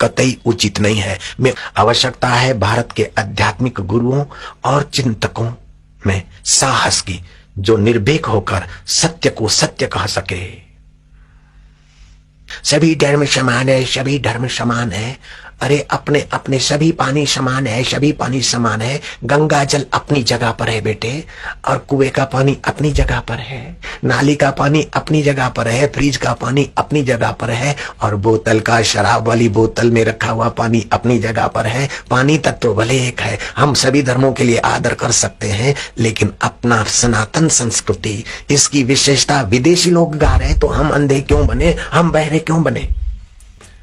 कतई उचित नहीं है। में आवश्यकता है भारत के आध्यात्मिक गुरुओं और चिंतकों में साहस की, जो निर्भीक होकर सत्य को सत्य कह सके। सभी धर्म समान है, सभी धर्म समान है। अरे अपने अपने सभी पानी समान है, सभी पानी समान है। गंगा जल अपनी जगह पर है बेटे, और कुएं का पानी अपनी जगह पर है, नाली का पानी अपनी जगह पर है, फ्रिज का पानी अपनी जगह पर है, और बोतल का, शराब वाली बोतल में रखा हुआ पानी अपनी जगह पर है। पानी तत्व भले एक है, हम सभी धर्मों के लिए आदर कर सकते हैं, लेकिन अपना सनातन संस्कृति, इसकी विशेषता विदेशी लोग गा रहे, तो हम अंधे क्यों बने, हम बहरे क्यों बने?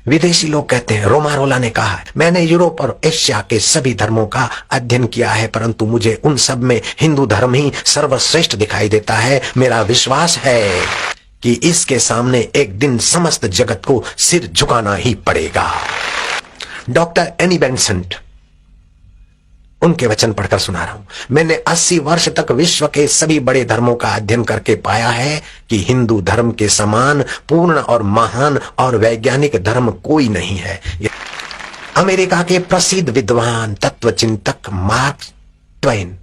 विदेशी लोग कहते हैं, रोमारोला ने कहा है, मैंने यूरोप और एशिया के सभी धर्मों का अध्ययन किया है, परंतु मुझे उन सब में हिंदू धर्म ही सर्वश्रेष्ठ दिखाई देता है। मेरा विश्वास है कि इसके सामने एक दिन समस्त जगत को सिर झुकाना ही पड़ेगा। डॉक्टर एनी बेंसेंट, उनके वचन पढ़कर सुना रहा हूं। मैंने 80 वर्ष तक विश्व के सभी बड़े धर्मों का अध्ययन करके पाया है कि हिंदू धर्म के समान पूर्ण और महान और वैज्ञानिक धर्म कोई नहीं है। अमेरिका के प्रसिद्ध विद्वान तत्वचिंतक मार्क ट्वेन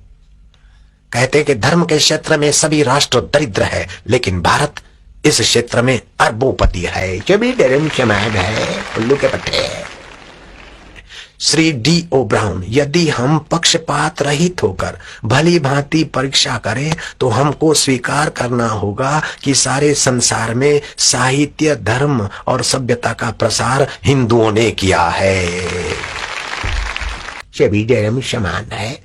कहते कि धर्म के क्षेत्र में सभी राष्ट्र दरिद्र है, लेकिन भारत इस क्षेत्र में अरबोपति है। सभी धर्म समान है, उल्लू के पट्टे। श्री डी ओ ब्राउन, यदि हम पक्षपात रहित होकर भली भांति परीक्षा करें तो हमको स्वीकार करना होगा कि सारे संसार में साहित्य, धर्म और सभ्यता का प्रसार हिंदुओं ने किया है। सभी धर्म समान है।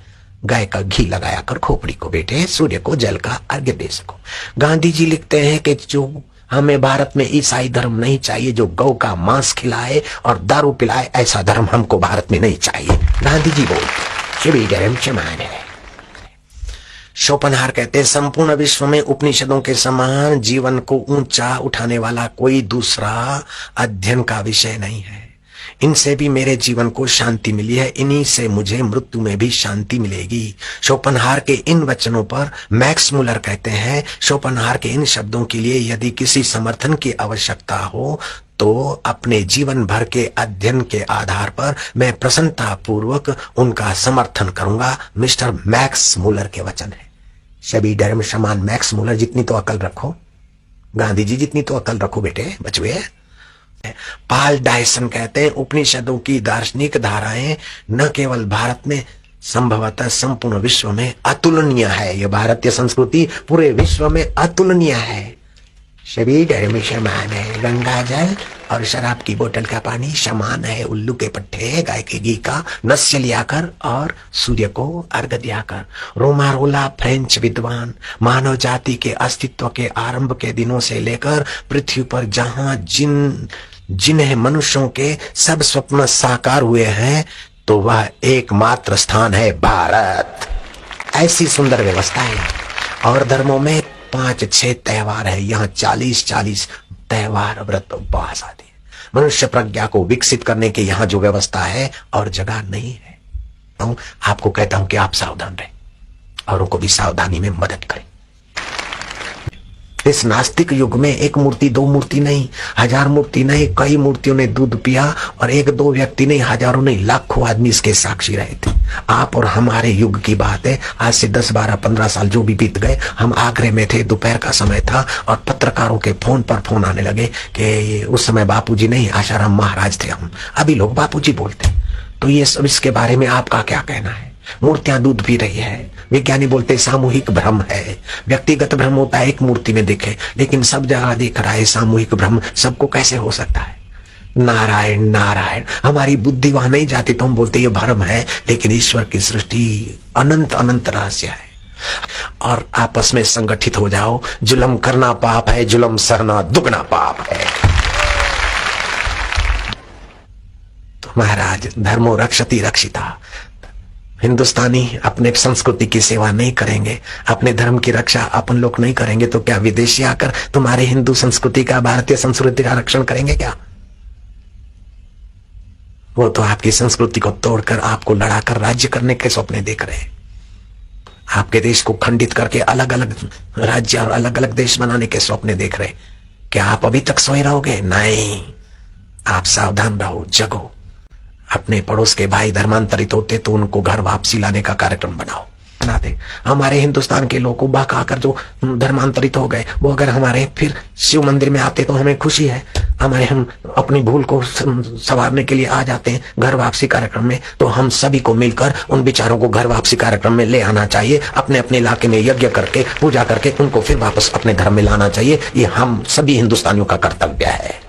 गाय का घी लगाया कर खोपड़ी को बेटे, सूर्य को जल का अर्घ्य दे सको। गांधी जी लिखते हैं कि जो हमें भारत में ईसाई धर्म नहीं चाहिए, जो गौ का मांस खिलाए और दारू पिलाए, ऐसा धर्म हमको भारत में नहीं चाहिए। गांधी जी बोलते सभी धर्म समान है। शोपनहार कहते हैं, संपूर्ण विश्व में उपनिषदों के समान जीवन को ऊंचा उठाने वाला कोई दूसरा अध्ययन का विषय नहीं है। इनसे भी मेरे जीवन को शांति मिली है, इन्हीं से मुझे मृत्यु में भी शांति मिलेगी। शोपनहार के इन वचनों पर मैक्स मुलर कहते हैं, शोपनहार के इन शब्दों के लिए यदि किसी समर्थन की आवश्यकता हो तो अपने जीवन भर के अध्ययन के आधार पर मैं प्रसन्नता पूर्वक उनका समर्थन करूंगा। मिस्टर मैक्स मुलर के वचन है। सभी धर्म समान। मैक्स मुलर जितनी तो अकल रखो, गांधी जी जितनी तो अकल रखो बेटे, बचवे। पाल डायसन कहते हैं, उपनिषदों की दार्शनिक धाराएं न केवल भारत में, संभवतः संपूर्ण विश्व में अतुलनीय है। यह भारतीय संस्कृति पूरे विश्व में अतुलनीय है। सभी धर्म समान है। गंगा जल और शराब की बोतल का पानी समान है। उल्लू के पट्टे, गाय के घी का नस्य लियाकर और सूर्य को अर्घ दियाकर। रोमारोला फ्रेंच विद्वान मानव जाति के अस्तित्व के आरंभ के दिनों से लेकर पृथ्वी पर जहां जिन्हें मनुष्यों के सब स्वप्न साकार हुए हैं, तो वह एकमात्र स्थान है भारत। ऐसी सुंदर व्यवस्था है। और धर्मों में 5-6 त्योहार है, यहाँ 40-40 त्योहार, व्रत, उपवास आदि। मनुष्य प्रज्ञा को विकसित करने के यहाँ जो व्यवस्था है और जगह नहीं है। तो आपको कहता हूं कि आप सावधान रहें, औरों को भी सावधानी में मदद करें। इस नास्तिक युग में एक मूर्ति, दो मूर्ति नहीं, 1000 मूर्ति नहीं, कई मूर्तियों ने दूध पिया, और 1-2 व्यक्ति नहीं, हजारों नहीं, लाखों आदमी इसके साक्षी रहे थे। आप और हमारे युग की बात है। आज से 10, 12, 15 साल जो भी बीत गए, हम आगरे में थे, दोपहर का समय था, और पत्रकारों के फोन पर फोन आने लगे कि उस समय बापूजी नहीं, आशाराम महाराज थे हम, अभी लोग बापूजी बोलते। तो ये सब, इसके बारे में आपका क्या कहना है? मूर्तियां दूध पी रही है। विज्ञानी बोलते सामूहिक भ्रम है। व्यक्तिगत भ्रम होता है, एक मूर्ति में दिखे, लेकिन सब जगह दिख रहा है सामूहिक भ्रम। सबको कैसे हो सकता है? नारायण नारायण। हमारी बुद्धि वहां नहीं जाती तो हम बोलते ये भ्रम है, लेकिन ईश्वर की सृष्टि अनंत अनंत रहस्य है। और आपस में संगठित हो जाओ। जुल्म करना पाप है, जुल्म सहना दुगना पाप है। तो महाराज, धर्मो रक्षति रक्षिता। हिंदुस्तानी अपने संस्कृति की सेवा नहीं करेंगे, अपने धर्म की रक्षा अपन लोग नहीं करेंगे, तो क्या विदेशी आकर तुम्हारे हिंदू संस्कृति का, भारतीय संस्कृति का रक्षण करेंगे क्या? वो तो आपकी संस्कृति को तोड़कर आपको लड़ाकर राज्य करने के सपने देख रहे हैं। आपके देश को खंडित करके अलग अलग राज्य और अलग अलग देश बनाने के सपने देख रहे। क्या आप अभी तक सोए रहोगे? नहीं, आप सावधान रहो, जगो। अपने पड़ोस के भाई धर्मांतरित होते तो उनको घर वापसी लाने का कार्यक्रम बनाओ, बना दे। हमारे हिंदुस्तान के लोग बहका आकर जो धर्मांतरित हो गए वो अगर हमारे फिर शिव मंदिर में आते तो हमें खुशी है। हमारे हम अपनी भूल को संवारने के लिए आ जाते हैं घर वापसी कार्यक्रम में, तो हम सभी को मिलकर उन बेचारों को घर वापसी कार्यक्रम में ले आना चाहिए। अपने अपने इलाके में यज्ञ करके पूजा करके उनको फिर वापस अपने धर्म में लाना चाहिए। ये हम सभी हिंदुस्तानियों का कर्तव्य है।